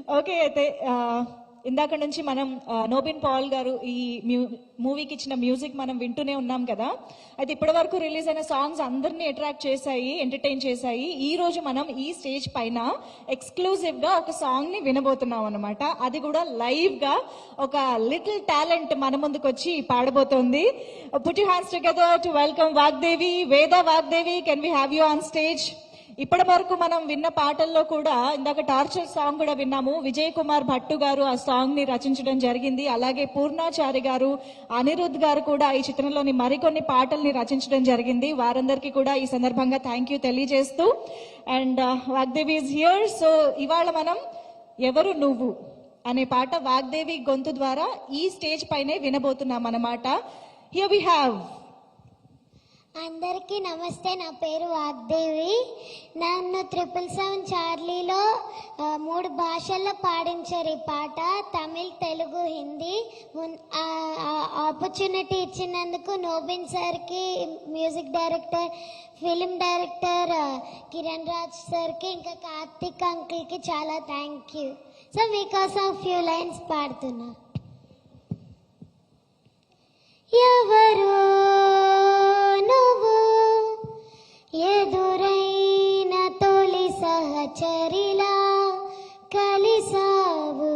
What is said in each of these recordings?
Okay అయితే ఇందాక నుంచి మనం నోబిన్ పాల్ గారు ఈ మూవీకి ఇచ్చిన మ్యూజిక్ మనం వింటూనే ఉన్నాం కదా. అయితే ఇప్పటి వరకు రిలీజ్ అయిన సాంగ్స్ అందరినీ అట్రాక్ట్ చేశాయి, ఎంటర్టైన్ చేశాయి. ఈ రోజు మనం ఈ స్టేజ్ పైన ఎక్స్క్లూజివ్ గా ఒక సాంగ్ ని వినబోతున్నాం అనమాట. అది కూడా లైవ్ గా ఒక లిటిల్ టాలెంట్ మన ముందుకు వచ్చి పాడబోతోంది. Put you hands together to welcome Vagdevi. Veda Vagdevi, can we have you on stage? ఇప్పటి వరకు మనం విన్న పాటల్లో కూడా ఇందాక టార్చర్ సాంగ్ కూడా విన్నాము. విజయ్ కుమార్ భట్టు గారు ఆ సాంగ్ ని రచించడం జరిగింది. అలాగే పూర్ణాచారి గారు, అనిరుద్ గారు కూడా ఈ చిత్రంలోని మరికొన్ని పాటల్ని రచించడం జరిగింది. వారందరికీ కూడా ఈ సందర్భంగా థ్యాంక్ యూ తెలియజేస్తూ, and Vagdevi is here. So ఇవాళ మనం ఎవరు నువ్వు అనే పాట వాగ్దేవి గొంతు ద్వారా ఈ స్టేజ్ పైనే వినబోతున్నాం అన్నమాట. Here we have. అందరికీ నమస్తే, నా పేరు వాగ్దేవి. నన్ను 777 చార్లీలో 3 భాషల్లో పాడించారు ఈ పాట, తమిళ్, తెలుగు, హిందీ. ఆపర్చునిటీ ఇచ్చినందుకు నోబిన్ సార్కి, మ్యూజిక్ డైరెక్టర్, ఫిలిం డైరెక్టర్ కిరణ్రాజ్ సార్కి, ఇంకా కార్తిక్ అంకుల్కి చాలా థ్యాంక్ యూ. సో మీకోసం ఫ్యూ లైన్స్ పాడుతున్నా. ఎవరు నువ్వు ఎదురైన తొలి సహచరిలా కలిసావు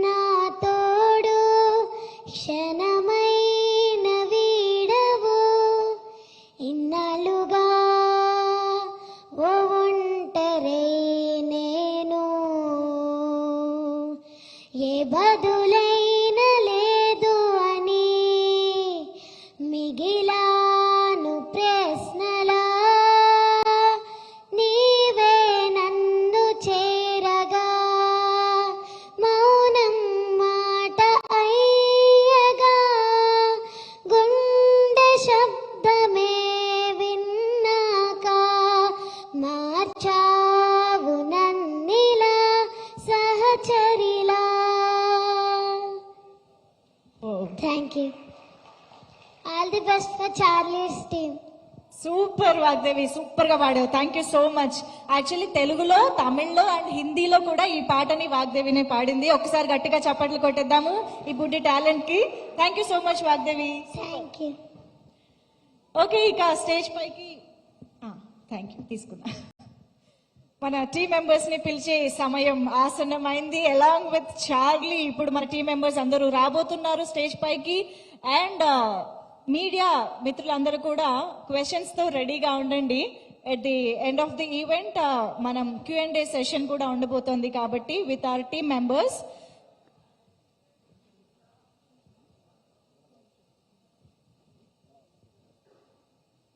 నా తోడు, క్షణమైన వీడవు ఇన్నాళ్ళుగా ఓ ఒంటరే నేను, ఏ బదులైన లేదు అని మిగిలాను ప్రశ్నలా, నీవే నన్ను చేరగా మౌనం మాట అయ్యగా, గుండె శబ్దమే విన్నాక మార్చావు నన్నిలా సహచరిలా. Thank you. All the best for Charlie's team. Super Vagdevi, super గా పాడావు. Thank you so much. Actually తెలుగులో, తమిళ్లో అండ్ హిందీలో కూడా ఈ పాటని వాగ్దేవినే పాడింది. ఒకసారి గట్టిగా చప్పట్లు కొట్టేద్దాము ఈ బుడ్డి టాలెంట్ కి. Thank you so much Vagdevi. Thank you. Okay, ఇక స్టేజ్ పైకి థ్యాంక్ యూ తీసుకున్నా. మన టీం మెంబర్స్ ని పిలిచే సమయం ఆసన్నమైంది. అలాంగ్ విత్ చార్లీ ఇప్పుడు మన టీం మెంబర్స్ అందరూ రాబోతున్నారు స్టేజ్ పైకి. అండ్ మీడియా మిత్రులందరూ కూడా క్వశ్చన్స్ తో రెడీగా ఉండండి. At the end of the event మనం Q&A సెషన్ కూడా ఉండబోతోంది కాబట్టి with our team members.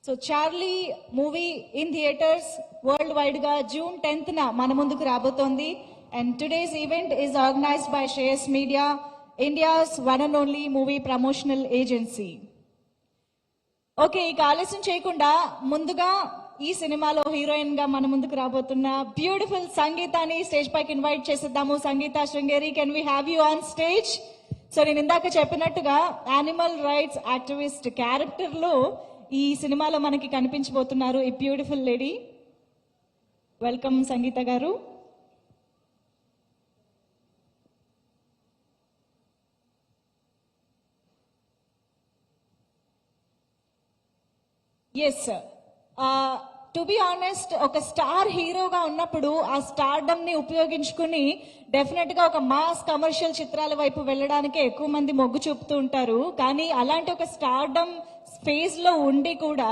So Charlie movie in theatres world wide గా June 10th మన ముందుకు రాబోతోంది. And today's event is organised by Shreyas media, India's one and only movie promotional agency. Okay, ఇక ఆలస్యం చేయకుండా ముందుగా ఈ సినిమాలో హీరోయిన్ గా మన ముందుకు రాబోతున్న బ్యూటిఫుల్ సంగీతాని స్టేజ్ పైకి ఇన్వైట్ చేసేద్దాము. Sangeetha Sringeri, can we have you on stage? So నేను ఇందాక చెప్పినట్టుగా యానిమల్ రైట్స్ యాక్టివిస్ట్ క్యారెక్టర్ లో ఈ సినిమాలో మనకి కనిపించబోతున్నారు ఈ బ్యూటిఫుల్ లేడీ. వెల్కమ్ సంగీత గారు. ఎస్, టు బి ఆనెస్ట్, ఒక స్టార్ హీరోగా ఉన్నప్పుడు ఆ స్టార్డమ్ ని ఉపయోగించుకుని డెఫినెట్ గా ఒక మాస్ కమర్షియల్ చిత్రాల వైపు వెళ్ళడానికి ఎక్కువ మంది మొగ్గు చూపుతూ ఉంటారు. కానీ అలాంటి ఒక స్టార్డమ్ స్పేస్ లో ఉండి కూడా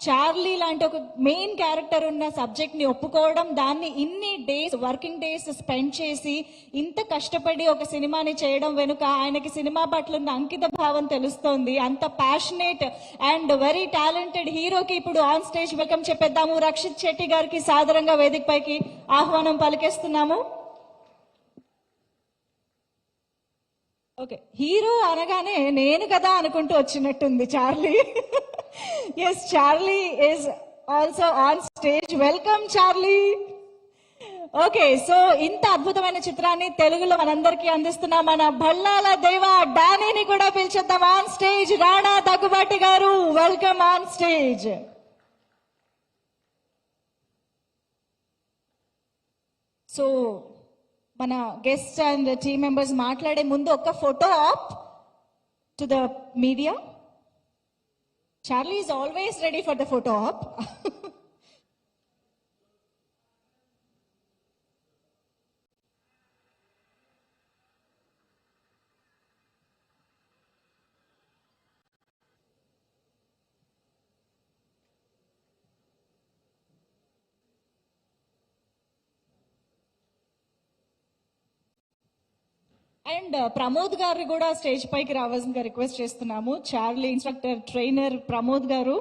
చార్లీ లాంటి ఒక మెయిన్ క్యారెక్టర్ ఉన్న సబ్జెక్ట్ ని ఒప్పుకోవడం, దాన్ని ఇన్ని డేస్ వర్కింగ్ డేస్ స్పెండ్ చేసి ఇంత కష్టపడి ఒక సినిమాని చేయడం వెనుక ఆయనకి సినిమా పట్ల ఉన్న అంకిత భావం తెలుస్తోంది. అంత ప్యాషనేట్ అండ్ వెరీ టాలెంటెడ్ హీరోకి ఇప్పుడు ఆన్ స్టేజ్ వెల్కమ్ చెప్పేద్దాము. రక్షిత్ శెట్టి గారికి సాదరంగా వేదిక పైకి ఆహ్వానం పలికేస్తున్నాము. ఓకే, హీరో అనగానే నేను కదా అనుకుంటూ వచ్చినట్టుంది Charlie. Yes, Charlie is also on stage. Welcome Charlie. Okay, so ఇంత అద్భుతమైన చిత్రాన్ని తెలుగులో మనందరికీ అందిస్తున్న మన భళ్ళాల దేవ డానీని కూడా పిలిచేద్దాం ఆన్ స్టేజ్. రాణా దగ్గుబాటి గారు, వెల్కమ్ ఆన్ స్టేజ్. సో మన గెస్ట్ అండ్ టీమ్ మెంబర్స్ మాట్లాడే ముందు ఒక photo op to the media. Charlie is always ready for the photo op. And Pramod గారు కూడా స్టేజ్ పైకి రావాల్సిందిగా రిక్వెస్ట్ చేస్తున్నాము. చార్లీ ఇన్స్ట్రక్టర్ ట్రైనర్ ప్రమోద్ గారు.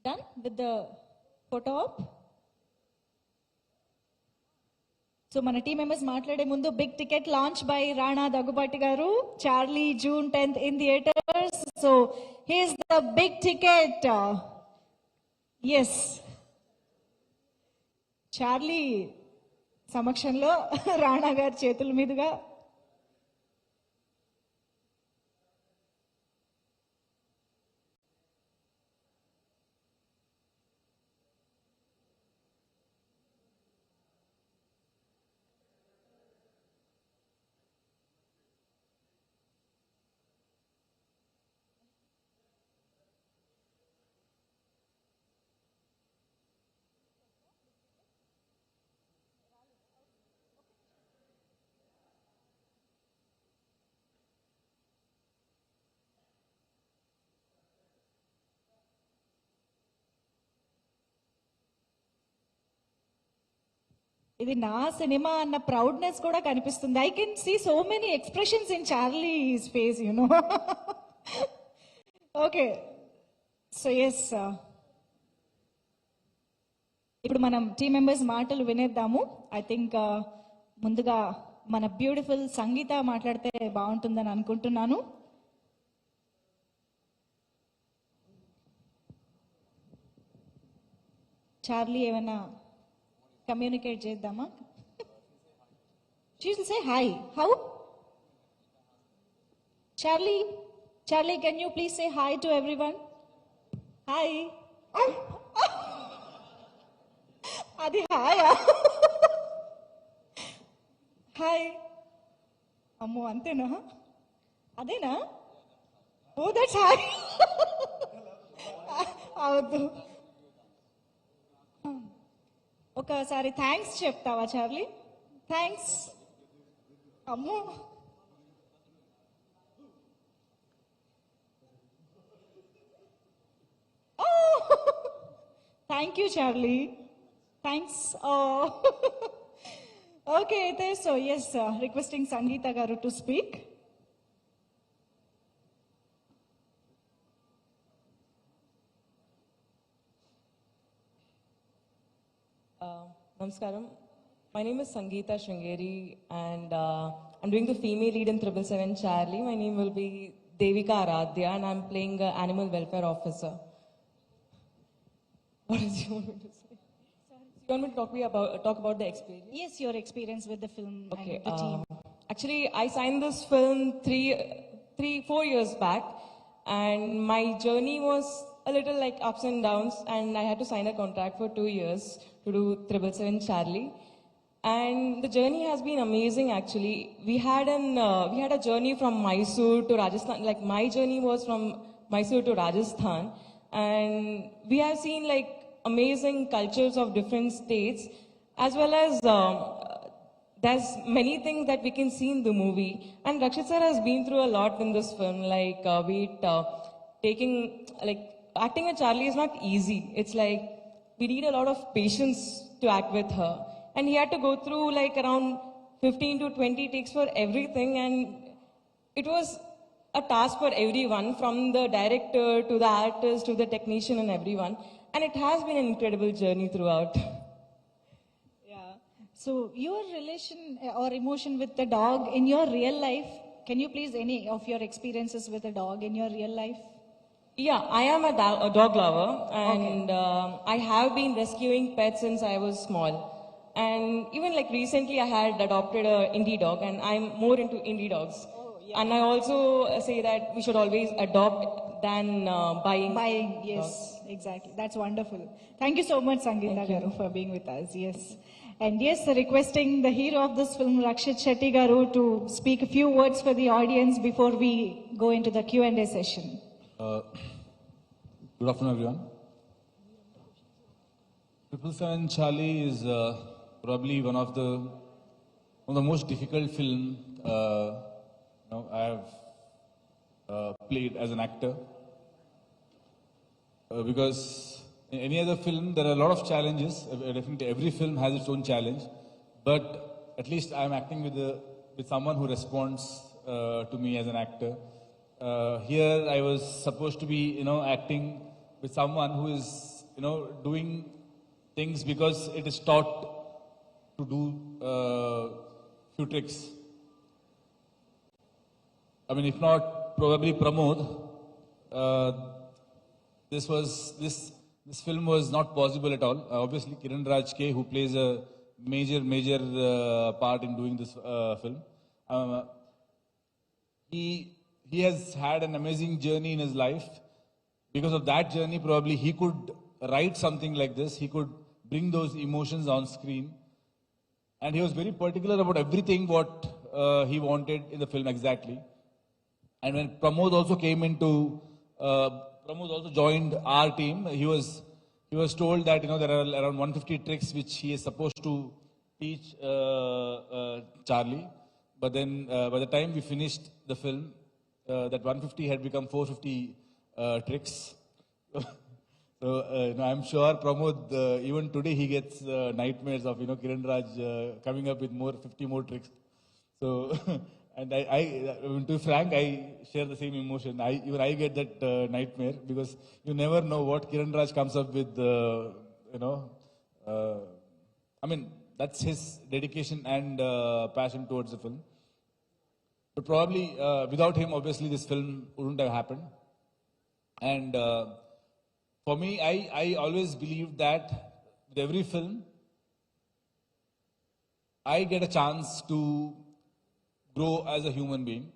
Done with the photo op. So మన టీమ్ మెంబర్స్ మాట్లాడే ముందు big ticket launch by Rana Daggubati garu. Charlie June 10th in theatres. So here's the big ticket. Yes, Charlie సమక్షంలో రాణా గారి చేతుల మీదుగా ఇది నా సినిమా అన్న ప్రౌడ్నెస్ కూడా కనిపిస్తుంది. I can see so many expressions in Charlie's face, you know. Okay, so yes, ఇప్పుడు మనం టీమ్ మెంబర్స్ మాటలు వినేద్దాము. ఐ థింక్ ముందుగా మన బ్యూటిఫుల్ సంగీత మాట్లాడితే బాగుంటుందని అనుకుంటున్నాను. చార్లీ ఏమైనా కమ్యూనికేట్ చేద్దామా? She will say hi. How? Charlie, can you please say hi to everyone? Hi. అది హాయా? హాయ్. అమ్మో, అంతేనా? అదేనా? ఓ, దట్స్ హాయ్. అవద్దు. ఒకసారి థ్యాంక్స్ చెప్తావా చార్లీ? థ్యాంక్స్. అమ్మో, thank you Charlie, thanks. Okay, అయితే సో ఎస్, రిక్వెస్టింగ్ సంగీత గారు to speak. Namaskaram. My name is Sangeeta Shringeri, and I'm doing the female lead in 777 Charlie. My name will be Devika Aradhya, and I'm playing an animal welfare officer. What did you want me to say? You want me to talk about the experience? Yes, your experience with the film Okay. and the team. Actually, I signed this film 4 years back, and my journey was a little like ups and downs, and I had to sign a contract for 2 years to do 777 Charlie. And the journey has been amazing actually. We had a journey from Mysore to Rajasthan. Like my journey was from Mysore to Rajasthan, and we have seen like amazing cultures of different states, as well as there's many things that we can see in the movie. And Rakshit sir has been through a lot in this film, like acting with Charlie is not easy. It's like we need a lot of patience to act with her. And he had to go through like around 15 to 20 takes for everything. And it was a task for everyone, from the director to the artist to the technician and everyone. And it has been an incredible journey throughout. Yeah. So your relation or emotion with the dog in your real life, can you please any of your experiences with a dog in your real life? Yeah, I am a dog lover, and I have been rescuing pets since I was small. And even like recently I had adopted a indie dog, and I'm more into indie dogs. Oh, yeah. And I also say that we should always adopt than buying. Buying, yes, exactly. That's wonderful. Thank you so much, Sangeeta Garu, for being with us. Yes. And yes, requesting the hero of this film, Rakshit Shetty Garu, to speak a few words for the audience before we go into the Q&A session. Good afternoon, everyone. 777 Charlie is probably one of the most difficult film I have played as an actor, because in any other film there are a lot of challenges. Definitely, every film has its own challenge, but at least I am acting with someone who responds to me as an actor. Here I was supposed to be, acting with someone who is, doing things because it is taught to do few tricks. I mean, if not, probably Pramod. This film was not possible at all. Obviously, Kiranraj K, who plays a major part in doing this film. He has had an amazing journey in his life. Because of that journey, probably he could write something like this. He could bring those emotions on screen. And he was very particular about everything what he wanted in the film exactly. And when Pramod also came into, Pramod also joined our team. He was told that there are around 150 tricks which he is supposed to teach Charlie. But then by the time we finished the film, that 150 had become 450 tricks. So I'm sure Pramod, even today he gets nightmares of Kiranraj coming up with 50 more tricks. So and to be frank, I share the same emotion. Even I get that nightmare, because you never know what Kiranraj comes up with. I mean, that's his dedication and passion towards the film. But probably without him, obviously, this film wouldn't have happened. And for me, I always believed that with every film, I get a chance to grow as a human being.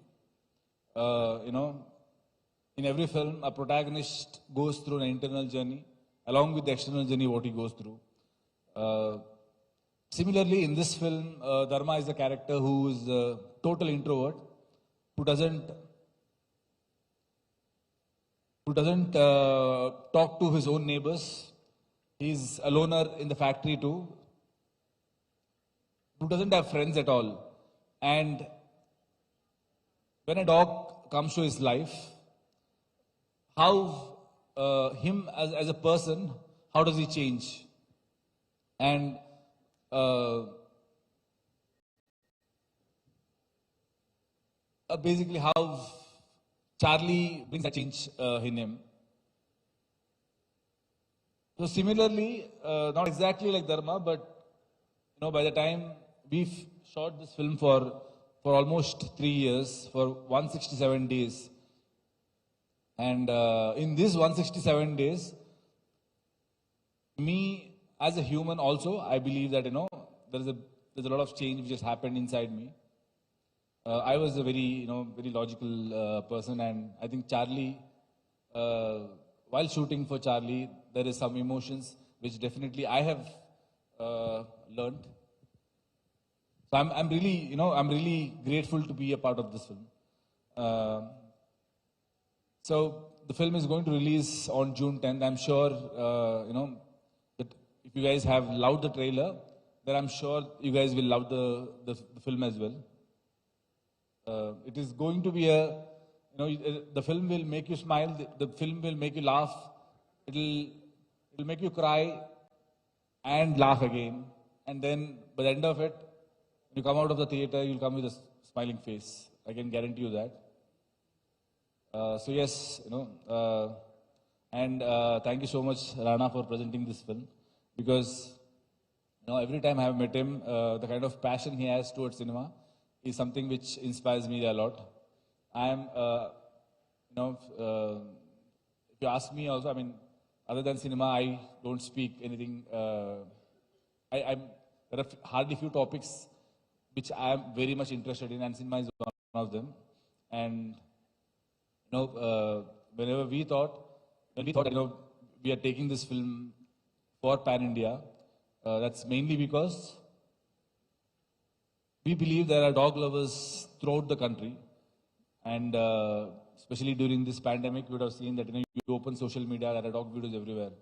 In every film, a protagonist goes through an internal journey, along with the external journey, what he goes through. Similarly, in this film, Dharma is the character who is a total introvert, who doesn't talk to his own neighbors. He's a loner in the factory too, who doesn't have friends at all. And when a dog comes to his life, how him as a person, how does he change? And basically how Charlie brings that change in him. So similarly, not exactly like Dharma, but by the time we've shot this film for almost 3 years, for 167 days. And in these 167 days, me as a human also, I believe that there's a lot of change which has happened inside me. I was a very logical person, and I think Charlie, while shooting for Charlie, there is some emotions which definitely I have learned. So I'm really, I'm really grateful to be a part of this film. So the film is going to release on June 10th. I'm sure, that if you guys have loved the trailer, then I'm sure you guys will love the film as well. It is going to be the film will make you smile. The film will make you laugh. It'll make you cry and laugh again. And then by the end of it, when you come out of the theater, you'll come with a smiling face. I can guarantee you that. So yes, and thank you so much, Rana, for presenting this film, because every time I have met him, the kind of passion he has towards cinema is something which inspires me a lot. I am, if you ask me also, I mean, other than cinema, I don't speak anything. There are hardly few topics which I am very much interested in, and cinema is one of them. And whenever we thought, we are taking this film for Pan India, that's mainly because we believe there are dog lovers throughout the country, and especially during this pandemic, you would have seen that you open social media, there are dog videos everywhere.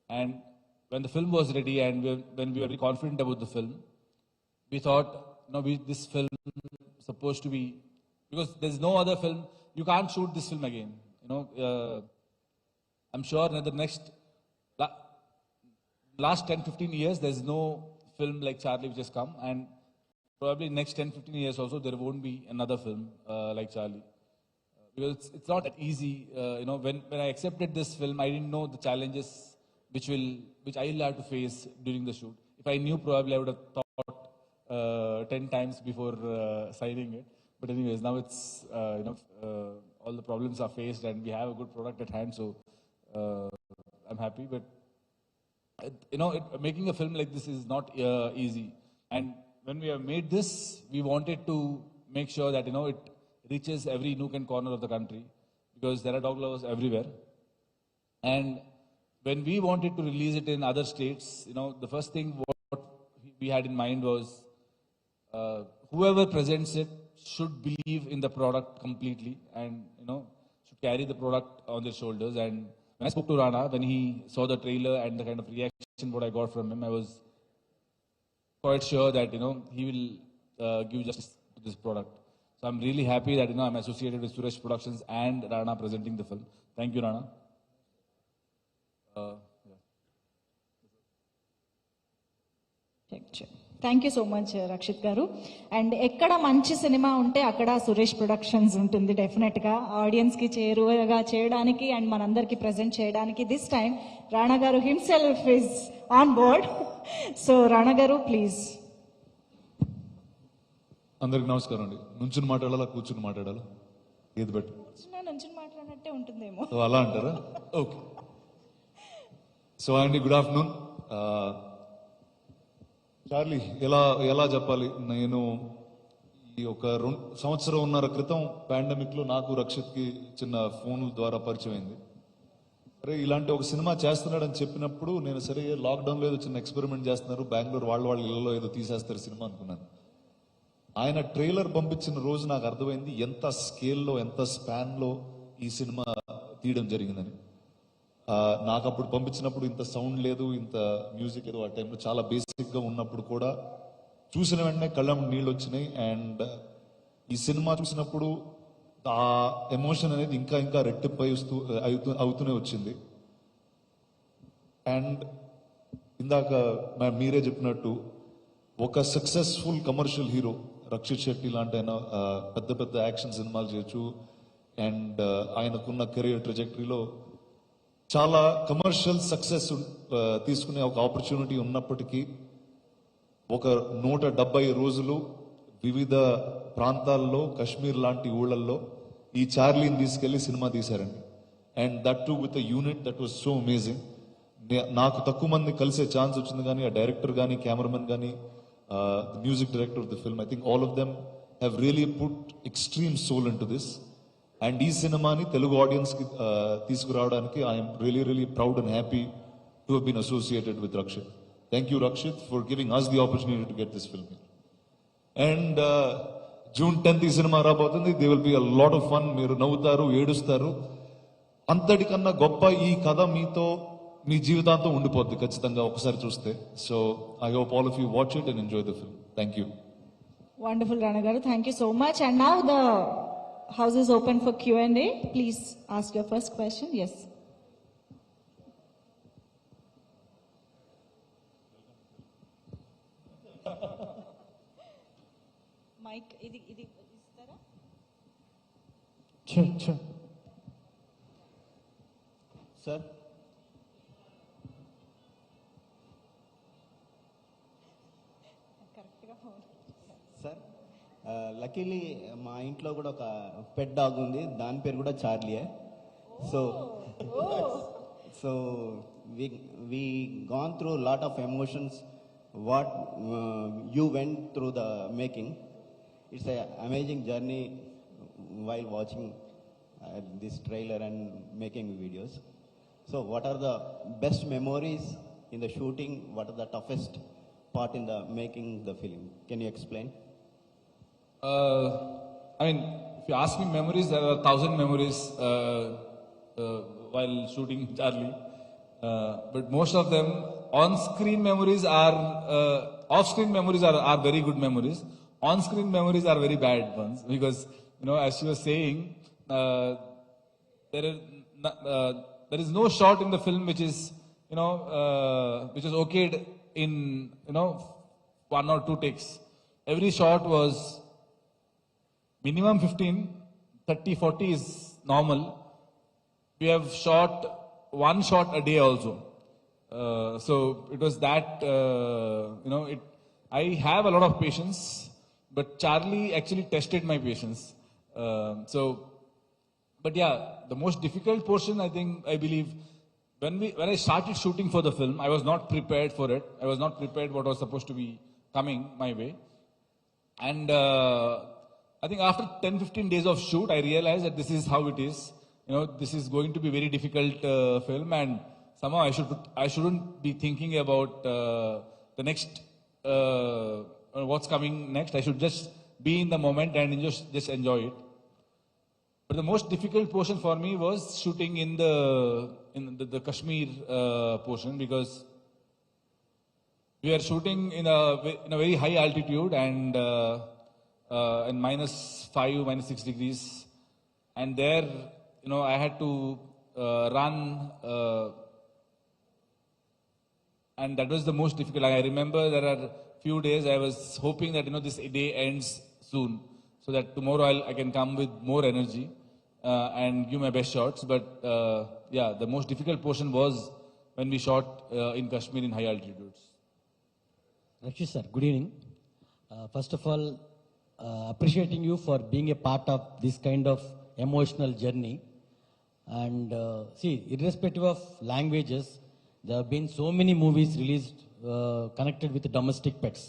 And when the film was ready, and when we were very confident about the film, we thought, this film is supposed to be, because there's no other film, you can't shoot this film again. I'm sure in the last 10-15 years, there's no film like Charlie which has come, and probably next 10-15 years also there won't be another film like Charlie. Because it's not that easy. When I accepted this film, I didn't know the challenges which I will have to face during the shoot. If I knew, probably I would have thought 10 times before signing it. But anyways, now it's, all the problems are faced and we have a good product at hand, so I'm happy. But, making a film like this is not easy. And when we have made this, we wanted to make sure that, it reaches every nook and corner of the country, because there are dog lovers everywhere. And when we wanted to release it in other states, the first thing what we had in mind was whoever presents it should believe in the product completely, and should carry the product on their shoulders. And when I spoke to Rana, when he saw the trailer and the kind of reaction what I got from him, I was quite sure that he will give justice to this product. So I'm really happy that I'm associated with Suresh Productions and Rana presenting the film. Thank you, Rana. Thank you so much Rakshit garu. And ఎక్కడ మంచి cinema ఉంటే అక్కడ Suresh productions ఉంటుంది డెఫినెట్గా, ఆడియన్స్కి చేరువగా చేయడానికి and మనందరికీ present చేయడానికి. దిస్ టైమ్ రాణా గారు himself is on board. So Rana గారు, ప్లీజ్. అందరికి నమస్కారం అండి. నుంచుని మాట్లాడాలా, కూర్చుని మాట్లాడాలా, ఏది బెటర్? నుంచుని మాట్లాడినట్టే ఉంటుందేమో. అలా అంటారా? ఓకే. సో అండి, గుడ్ ఆఫ్టర్నూన్. చార్లీ, ఎలా చెప్పాలి, నేను ఈ ఒక 2 సంవత్సరంన్నర క్రితం పాండమిక్ లో నాకు రక్షిత్కి చిన్న ఫోన్ ద్వారా పరిచయం అయింది. సరే, ఇలాంటి ఒక సినిమా చేస్తున్నాడని చెప్పినప్పుడు నేను సరే లాక్డౌన్ లో ఏదో చిన్న ఎక్స్పెరిమెంట్ చేస్తున్నారు, బెంగళూరు వాళ్ళ ఇళ్లలో ఏదో తీసేస్తారు సినిమా అనుకున్నాను. ఆయన ట్రైలర్ పంపించిన రోజు నాకు అర్థమైంది ఎంత స్కేల్లో, ఎంత స్పాన్లో ఈ సినిమా తీయడం జరిగిందని. నాకు అప్పుడు పంపించినప్పుడు ఇంత సౌండ్ లేదు, ఇంత మ్యూజిక్ ఏదో ఆ టైంలో చాలా బేసిక్గా ఉన్నప్పుడు కూడా చూసిన వెంటనే కళ్ళ నీళ్ళు వచ్చినాయి. అండ్ ఈ సినిమా చూసినప్పుడు ఆ ఎమోషన్ అనేది ఇంకా ఇంకా రెట్టింపై అవుతూనే వచ్చింది. అండ్ ఇందాక మీరే చెప్పినట్టు ఒక successful commercial hero Rakshit Shetty లాంటి ఆయన పెద్ద పెద్ద యాక్షన్ సినిమాలు చేయొచ్చు. అండ్ ఆయనకున్న కెరీర్ ట్రెజెక్టరీలో చాలా కమర్షియల్ సక్సెస్ తీసుకునే ఒక ఆపర్చునిటీ ఉన్నప్పటికీ ఒక 170 రోజులు వివిధ ప్రాంతాల్లో, కాశ్మీర్ లాంటి ఊళ్ళల్లో ఈ చార్లీని తీసుకెళ్లి సినిమా తీశారండి. And that too with unit that was so amazing. నాకు తక్కువ మంది కలిసే ఛాన్స్ వచ్చింది, కానీ ఆ డైరెక్టర్ కానీ, కెమెరామెన్ కానీ, music director of the film, I think all of them have really put extreme soul into this. And ఈ సినిమాని తెలుగు ఆడియన్స్ కి తీసుకురావడానికి I'm really proud and happy to have been associated with Rakshit. Thank you, Rakshit, for giving us the opportunity to get this film here. And June 10th ఈ cinema రాబోతుంది. They will be a lot of fun. మీరు నవ్వుతారు, ఏడుస్తారు. అంతటికన్నా గొప్ప ఈ కథ మీతో మీ జీవితాంతం ఉండిపోద్ది ఖచ్చితంగా ఒకసారి చూస్తే. So I hope all of you watch it and enjoy the film. Thank you. Wonderful Rana garu, thank you so much. And now the house is open for Q&A. Please ask your first question. Yes. Mike, idi istara? Sure. Sir. Sir luckily మా ఇంట్లో కూడా ఒక pet dog ఉంది, దాని పేరు కూడా చార్లీయే. So we gone through a lot of emotions what you went through the making. It's a amazing journey while watching this trailer and making videos. So what are the best memories in the shooting? What are the toughest part in the making the film? Can you explain? I mean, if you ask me memories, there are 1,000 memories while shooting Charlie. But most of them on-screen memories are, off-screen memories are very good memories. On-screen memories are very bad ones because, you know, as you were saying, there is no shot in the film which is, you know, which is okayed in, you know, 1 or 2 takes. Every shot was minimum 15, 30, 40 is normal. We have shot 1 shot a day also. So it was that, you know, I have a lot of patience, but Charlie actually tested my patience. But yeah, the most difficult portion, I believe, when I started shooting for the film, I was not prepared for it. I was not prepared what was supposed to be coming my way. And I think after 10-15 days of shoot, I realized that this is how it is. You know, this is going to be very difficult film, and somehow I shouldn't be thinking about the next, what's coming next. I should just be in the moment and just enjoy it. But the most difficult portion for me was shooting in the Kashmir portion, because we are shooting in a very high altitude and in -5, -6 degrees, and there, you know, I had to run, and that was the most difficult. I remember there are few days I was hoping that, you know, this day ends soon, so that tomorrow I can come with more energy and give my best shots. But yeah, the most difficult portion was when we shot in Kashmir in high altitudes. Rakshit sir, good evening. First of all, appreciating you for being a part of this kind of emotional journey. And see, irrespective of languages, there have been so many movies released connected with domestic pets.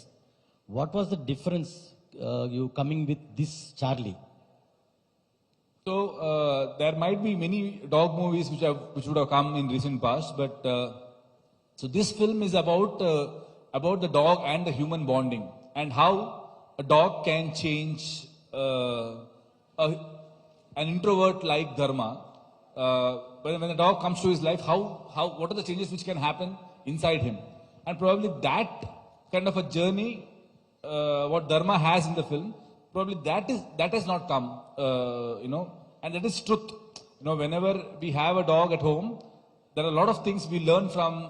What was the difference you coming with this Charlie? So there might be many dog movies which would have come in recent past, but so this film is about the dog and the human bonding, and how a dog can change an introvert like Dharma. When a dog comes to his life, what are the changes which can happen inside him? And probably that kind of a journey, what Dharma has in the film, probably that has not come, you know, and that is truth. You know, whenever we have a dog at home, there are a lot of things we learn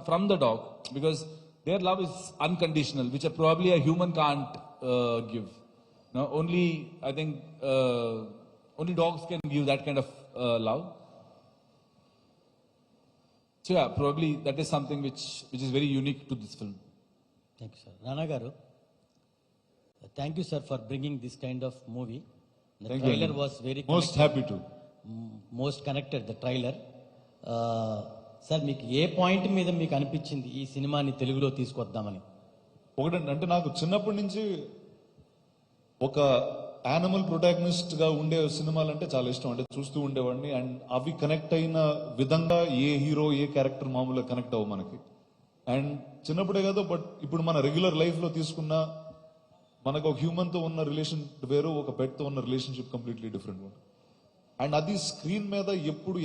from the dog, because their love is unconditional, which probably a human can't give. You know, only, I think, only dogs can give that kind of love. So yeah, probably that is something which is very unique to this film. Thank you, sir. Rana garu, thank you, sir, for bringing this kind of movie. The Thank trailer you. was very Most happy to. most connected, the trailer. Sir మీకు ఏ point మీద మీకు అనిపించింది ఈ సినిమాని తెలుగులో తీసుకొద్దామని? ఒకటంటే నాకు చిన్నప్పటి నుంచి ఒక యానిమల్ ప్రొటాగనిస్ట్ గా ఉండే సినిమాలంటే చాలా ఇష్టం. అంటే చూస్తూ ఉండేవాడిని, అండ్ అవి కనెక్ట్ అయిన విధంగా ఏ హీరో ఏ క్యారెక్టర్ మామూలుగా కనెక్ట్ అవ్వ మనకి. అండ్ చిన్నప్పుడే కదా, బట్ ఇప్పుడు మన రెగ్యులర్ లైఫ్ లో తీసుకున్న మనకు ఒక హ్యూమన్తో ఉన్న రిలేషన్ వేరు, ఒక పెట్తో ఉన్న రిలేషన్షిప్ కంప్లీట్లీ డిఫరెంట్. అండ్ అది స్క్రీన్ మీద ఎప్పుడు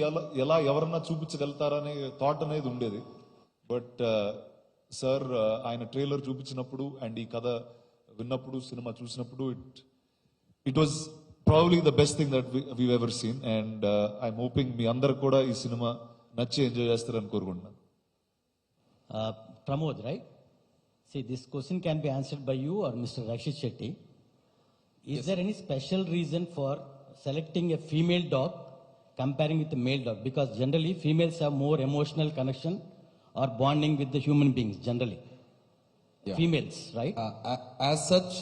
ఎలా ఎవరన్నా చూపించగలుగుతారనే థాట్ అనేది ఉండేది. బట్ సార్ ఆయన ట్రైలర్ చూపించినప్పుడు అండ్ ఈ కథ విన్నప్పుడు, సినిమా చూసినప్పుడు it was probably the best thing that we ever seen. And I'm hoping మీ అందరు కూడా ఈ సినిమా నచ్చి ఎంజాయ్ చేస్తారని కోరుకుంటున్నాను. Pramod, right? See, this question can be answered by you or Mr. Rakshit Shetty. Is there any special reason for selecting a female dog comparing with a male dog? Because generally females have more emotional connection or bonding with the human beings generally. Yeah. Females, right? As such,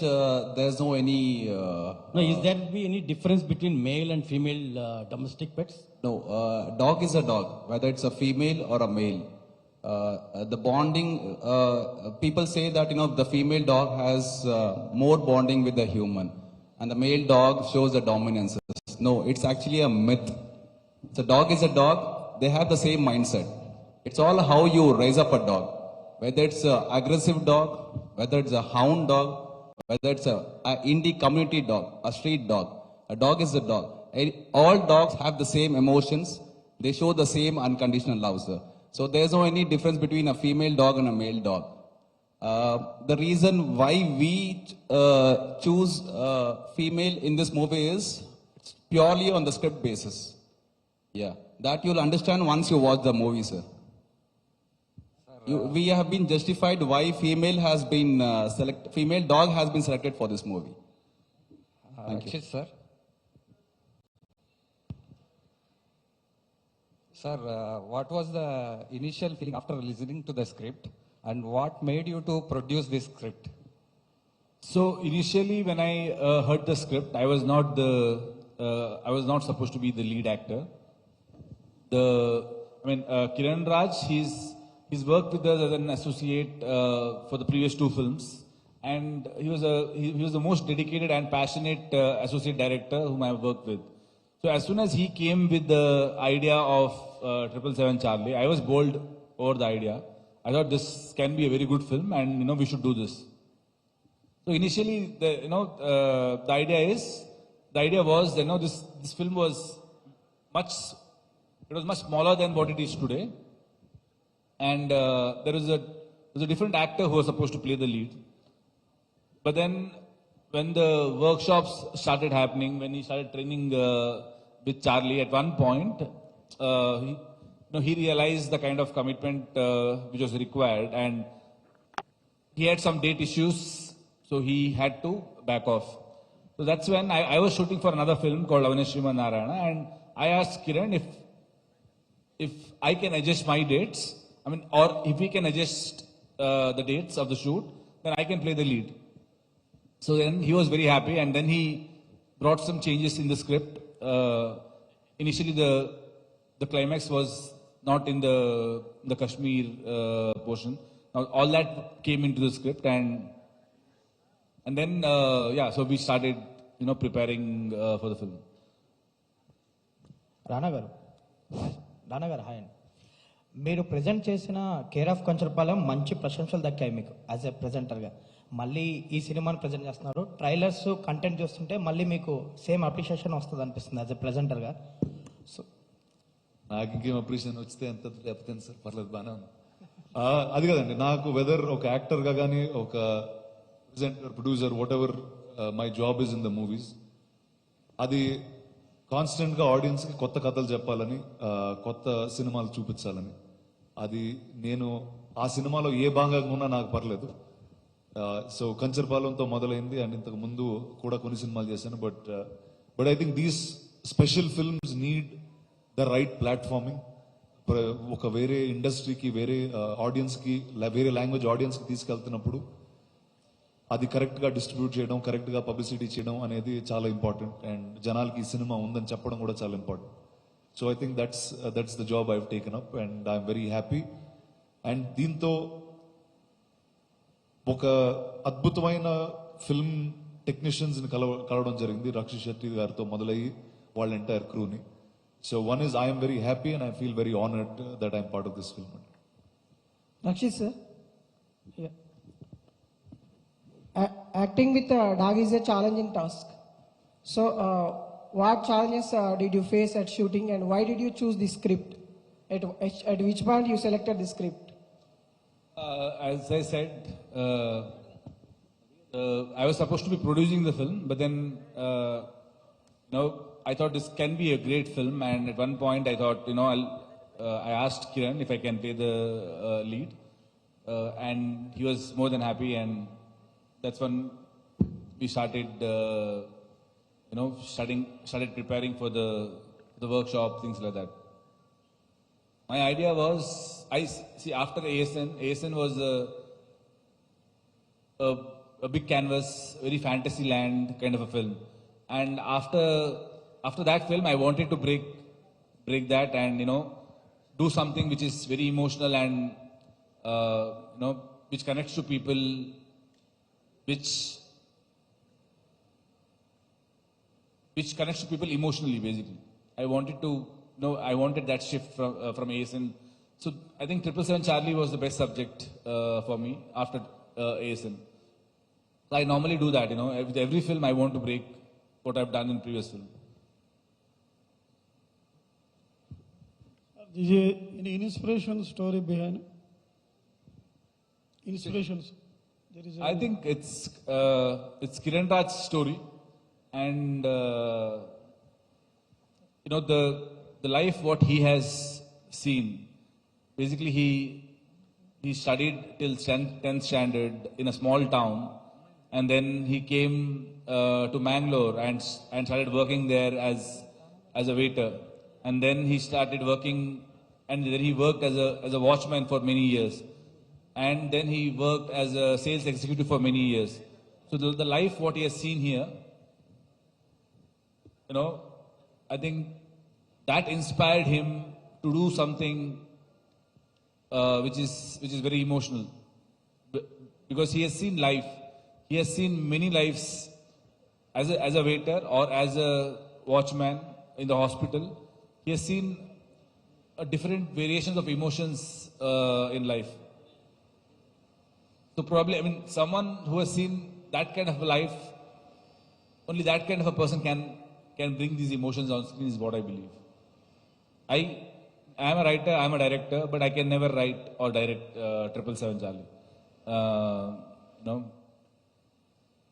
there's no any. No, is there be any difference between male and female domestic pets? No, dog is a dog, whether it's a female or a male. The bonding, people say that the female dog has more bonding with the human, and the male dog shows the dominance. No, it's actually a myth. So dog is a dog. They have the same mindset. It's all how you raise up a dog. Whether it's an aggressive dog, whether it's a hound dog, whether it's a indie community dog, a street dog. A dog is a dog. All dogs have the same emotions. They show the same unconditional love, sir. So there's no any difference between a female dog and a male dog. The reason why we choose female in this movie is purely on the script basis. Yeah, that you'll understand once you watch the movie, sir. We have been justified why female dog has been selected for this movie. Rakshit sir. Sir, what was the initial feeling after listening to the script, and what made you to produce this script? So initially, when I heard the script, I was not supposed to be the lead actor. Kiranraj, he's worked with us as an associate for the previous 2 films, and he was the most dedicated and passionate associate director whom I have worked with. So as soon as he came with the idea of 777 Charlie, I was bowled over the idea. I thought this can be a very good film, and we should do this. So initially, the idea was this film was much smaller than what it is today, and there was a different actor who was supposed to play the lead. But then, when the workshops started happening, when he started training with Charlie, at one point, he realized the kind of commitment which was required, and he had some date issues, so he had to back off. So that's when I was shooting for another film called Avaneshima Narayana, and I asked Kiran if I can adjust my dates, or if we can adjust the dates of the shoot, then I can play the lead. So then he was very happy, and then he brought some changes in the script. Initially, the climax was not in the Kashmir portion. Now all that came into the script, and then so we started preparing for the film. రానా గారు hi అండి. మీరు present చేసిన care of కొంచెరపాలెం మంచి ప్రశంసలు దక్కాయి మీకు as a ప్రెజెంటర్గా. మళ్ళీ ఈ సినిమాని ప్రజెంట్ చేస్తున్నారు. ట్రైలర్స్ కంటెంట్ చూస్తుంటే మళ్ళీ మీకు సేమ్ అప్రిషియేషన్ వస్తుంది అనిపిస్తుంది యాజ్ ఎ ప్రెజెంటర్గా. సో నాకు ఇంకేం అప్రిషియేషన్ వచ్చితే ఎంత లేకపోతే సార్ పర్లేదు, బాగానే ఉంది. అది కదండి, నాకు వెదర్ ఒక యాక్టర్గా కానీ ఒక presenter, producer, what ever my job is in the movies, అది కాన్స్టెంట్గా ఆడియన్స్కి కొత్త కథలు చెప్పాలని, కొత్త సినిమాలు చూపించాలని. అది నేను ఆ సినిమాలో ఏ భాగంగా ఉన్నా నాకు పర్లేదు. సో కంచర్పాలెంతో మొదలైంది, అండ్ ఇంతకు ముందు కూడా కొన్ని సినిమాలు చేశాను. But I think these special films need the right platforming. ఒక వేరే ఇండస్ట్రీకి, వేరే ఆడియన్స్కి, వేరే లాంగ్వేజ్ ఆడియన్స్కి తీసుకెళ్తున్నప్పుడు అది కరెక్ట్గా డిస్ట్రిబ్యూట్ చేయడం, కరెక్ట్గా పబ్లిసిటీ చేయడం అనేది చాలా ఇంపార్టెంట్. అండ్ జనాలకి ఈ సినిమా ఉందని చెప్పడం కూడా చాలా important. So I think that's the job I have taken up, and I'm very happy. And దీంతో ఒక అద్భుతమైన ఫిల్మ్ టెక్నీషియన్స్ని కలవడం జరిగింది. రక్షిత్ శెట్టి గారితో మొదలయ్యి వాళ్ళ ఎంటైర్ క్రూని. So one is I'm very happy and I feel very honoured that I'm part of this film. Rakshit sir, acting with a dog is a challenging task. So, what challenges did you face at shooting, and why did you choose the script? At which point you selected the script? As I said, I was supposed to be producing the film, but then I thought this can be a great film, and at one point I thought, I asked Kiran if I can play the lead, and he was more than happy, and that's when we started, started preparing for the workshop, things like that. My idea was, after ASN was a big canvas, very fantasy land kind of a film. And after that film, I wanted to break that and, do something which is very emotional and, which connects to people, which connects to people emotionally, basically. I wanted that shift from ASN. So I think 777 Charlie was the best subject for me after ASN. So I normally do that, with every film I want to break what I've done in previous film. Is any inspiration story behind? Inspirations. I think it's Kiranraj's story, and the life what he has seen. Basically, he studied till 10th standard in a small town, and then he came to Mangalore and started working there as a waiter, and then he started working, and then he worked as a watchman for many years, and then he worked as a sales executive for many years. So the life what he has seen here, I think that inspired him to do something which is very emotional, because he has seen life. He has seen many lives as a waiter or as a watchman in the hospital. He has seen different variations of emotions in life. So probably, someone who has seen that kind of a life, only that kind of a person can bring these emotions on screen, is what I believe. I am a writer, I am a director, but I can never write or direct 777 Charlie.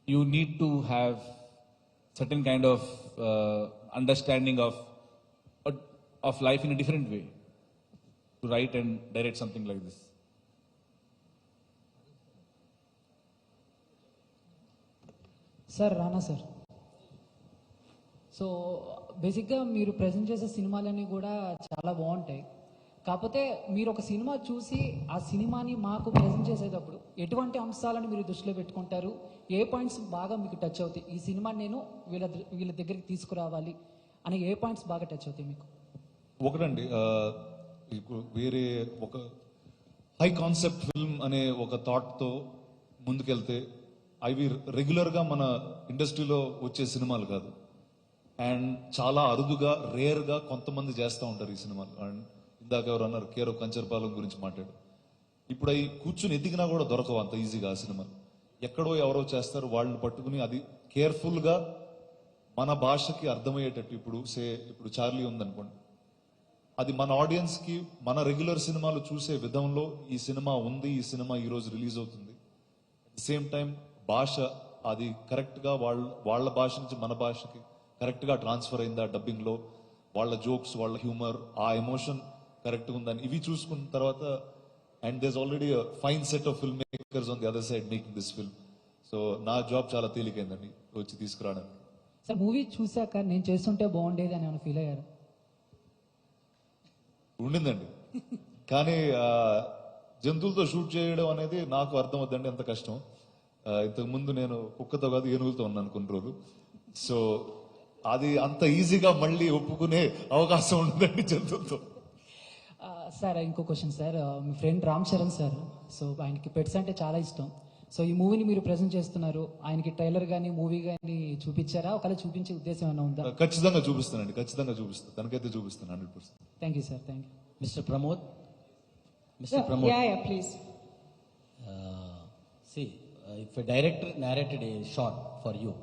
You need to have certain kind of understanding of life in a different way to write and direct something like this. Sir Rana sir, so బేసిక్గా మీరు present చేసే సినిమాలన్నీ కూడా చాలా బాగుంటాయి. కాకపోతే మీరు ఒక సినిమా చూసి ఆ సినిమాని మాకు ప్రజెంట్ చేసేటప్పుడు ఎటువంటి అంశాలను మీరు దృష్టిలో పెట్టుకుంటారు? ఏ పాయింట్స్ బాగా మీకు టచ్ అవుతాయి? ఈ సినిమాని నేను వీళ్ళ దగ్గరికి తీసుకురావాలి అని ఏ పాయింట్స్ బాగా టచ్ అవుతాయి మీకు? ఒకటండి, వేరే ఒక హై కాన్సెప్ట్ ఫిల్మ్ అనే ఒక థాట్తో ముందుకెళ్తే అవి రెగ్యులర్గా మన ఇండస్ట్రీలో వచ్చే సినిమాలు కాదు, అండ్ చాలా అరుదుగా రేర్గా కొంతమంది చేస్తూ ఉంటారు ఈ సినిమాలు. అండ్ ఇందాక ఎవరు అన్నారు కేరో కంచర్పాలెం గురించి మాట్లాడు. ఇప్పుడు అవి కూర్చుని ఎదిగినా కూడా దొరకవు అంత ఈజీగా ఆ సినిమాలు. ఎక్కడో ఎవరో చేస్తారు, వాళ్ళని పట్టుకుని అది కేర్ఫుల్గా మన భాషకి అర్థమయ్యేటట్టు. ఇప్పుడు చార్లీ ఉందనుకోండి, అది మన ఆడియన్స్కి మన రెగ్యులర్ సినిమాలు చూసే విధంలో ఈ సినిమా ఉంది, ఈ సినిమా ఈరోజు రిలీజ్ అవుతుంది. అట్ ద సేమ్ టైం భాష అది కరెక్ట్గా వాళ్ళ భాష నుంచి మన భాషకి కరెక్ట్గా ట్రాన్స్ఫర్ అయిందా డబ్బింగ్లో, వాళ్ళ జోక్స్, వాళ్ళ హ్యూమర్, ఆ ఎమోషన్ కరెక్ట్గా ఉందని ఇవి చూసుకున్న తర్వాత, and there already fine set of film makers on the other side making this film. So నా జాబ్ చాలా తేలికైందండి వచ్చి తీసుకురావడానికి. సార్, మూవీ చూసాక నేను చేస్తుంటే బాగుండేది అని ఫీల్ అయ్యారు? ఉండిందండి, కానీ జంతువులతో షూట్ చేయడం అనేది నాకు అర్థం అవుతుందండి ఎంత కష్టం. ఇంతకుముందు నేను కుక్కతో కాదు ఏనుగులతో ఉన్నాను కొన్ని రోజులు. సో అది అంత ఈజీగా మళ్ళీ ఒప్పుకునే అవకాశం ఉండదండి జంతువులతో. సార్, ఇంకో క్వశ్చన్ సార్. మీ friend Ram Charan sir, so ఆయనకి పెట్స్ అంటే చాలా ఇష్టం. సో ఈ మూవీని మీరు ప్రెజెంట్ చేస్తున్నారు, ఆయనకి ట్రైలర్ కానీ మూవీ కానీ చూపించారా? ఒకవేళ చూపించే ఉద్దేశం ఏమైనా ఉందా? ఖచ్చితంగా చూపిస్తానండి, ఖచ్చితంగా చూపిస్తాను, తనకైతే చూపిస్తాను 100%. Thank you sir. Thank you. Mister Pramod, Yeah, please. see, if a director narrated a shot for you,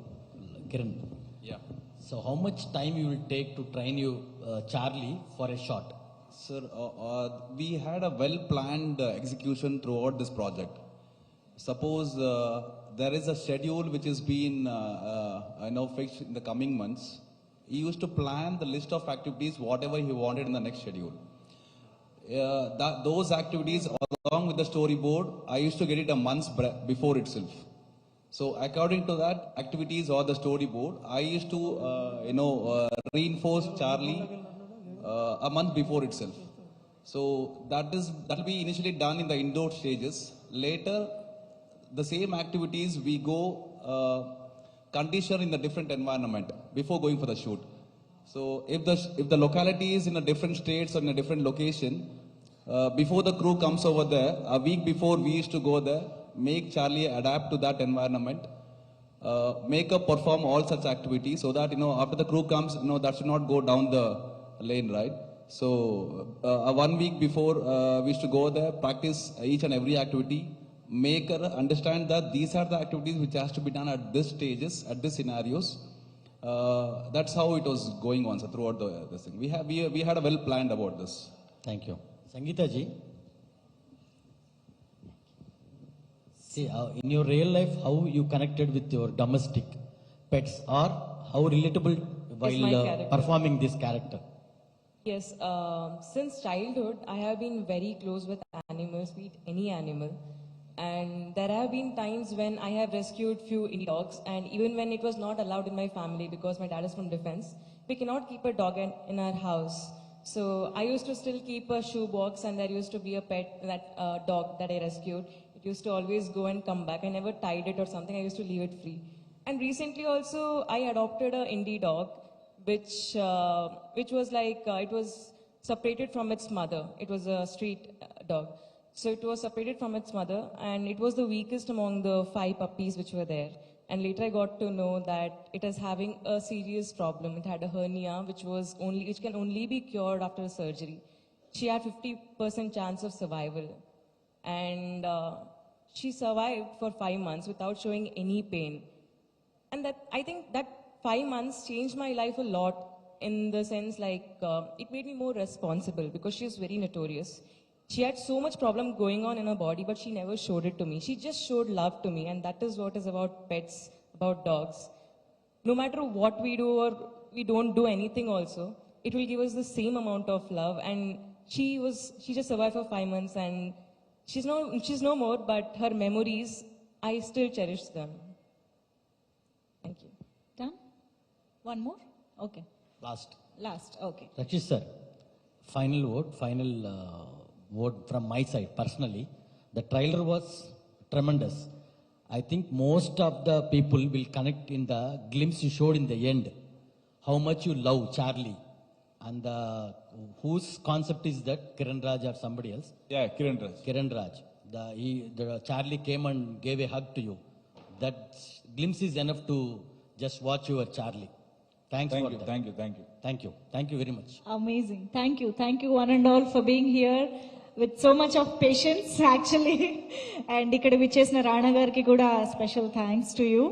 Kiran. Yeah. So how much time you will take to train you Charlie for a shot? Sir, we had a well-planned execution throughout this project. Suppose there is a schedule which has been fixed in the coming months. He used to plan the list of activities, whatever he wanted in the next schedule. Those activities, along with the storyboard, I used to get it a month before itself. So according to that activities or the storyboard, I used to reinforce Charlie a month before itself. So that will be initially done in the indoor stages. Later, the same activities we go condition in the different environment before going for the shoot. So if the locality is in a different states or in a different location, before the crew comes over there, a week before we used to go there, make Charlie adapt to that environment, make her perform all such activities so that after the crew comes, that should not go down the lane, right? So 1 week before we used to go there, practice each and every activity, make her understand that these are the activities which has to be done at this stages, at these scenarios. That's how it was going on, so throughout this thing. We had a well planned about this. Thank you. Sangeeta ji, see, in your real life, how you connected with your domestic pets, or how relatable while performing this character? Yes, since childhood, I have been very close with animals, be it any animal. And there have been times when I have rescued few indie dogs, and even when it was not allowed in my family because my dad is from defense, we cannot keep a dog in our house. So I used to still keep a shoe box, and there used to be a pet, that dog that I rescued. It used to always go and come back. I never tied it or something. I used to leave it free. And recently also, I adopted a indie dog, which was like, it was separated from its mother. It was a street dog. So it was separated from its mother, and it was the weakest among the 5 puppies which were there. And later I got to know that it is having a serious problem. It had a hernia, which can only be cured after surgery. She had 50% chance of survival. And she survived for 5 months without showing any pain. And I think that 5 months changed my life a lot, in the sense like it made me more responsible, because she is very notorious. She had so much problem going on in her body, but she never showed it to me. She just showed love to me, and that is what is about pets, about dogs. No matter what we do or we don't do anything also, it will give us the same amount of love. And she just survived for 5 months, and she's no more, but her memories, I still cherish them. Thank you. Done? One more? Okay. Last, okay. Rakshit sir, final word from my side personally. The trailer was tremendous. I think most of the people will connect in the glimpse you showed in the end, how much you love Charlie. And whose concept is that? Kiranraj or somebody else? Yeah, Kiranraj. Kiranraj. The Charlie came and gave a hug to you. That glimpse is enough to just watch your Charlie. Thank you. Thank you very much. Amazing. Thank you one and all for being here with so much of patience actually. And ikkada vichesina Rana gariki kuda special thanks to you.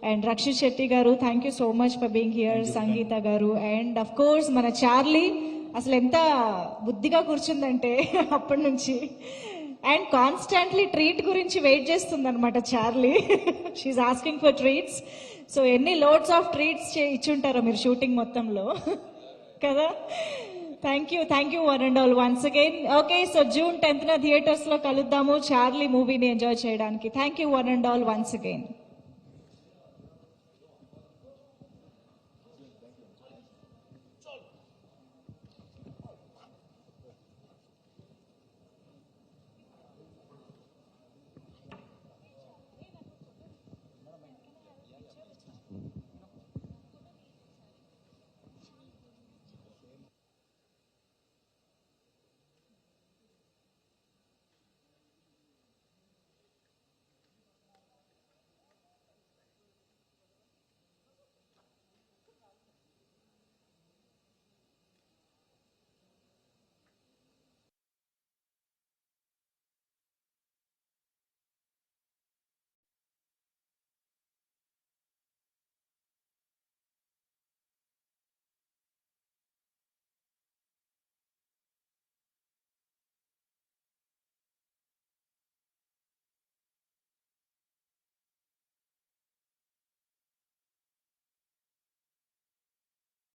And Rakshit Shetty garu, thank you so much for being here. Sangeeta garu, and of course mana Charlie asalu enta buddiga kurchundante appadi nunchi. And constantly treat gurinchi wait చేస్తుంది అన్నమాట Charlie. She's asking for treats. So ఎన్ని loads of treats ఇచ్చుంటారో మీరు shooting మొత్తంలో కదా. Thank you one and all once again. Okay, so June 10th theatres లో కలుద్దాము Charlie మూవీని ఎంజాయ్ చేయడానికి. Thank you one and all once again.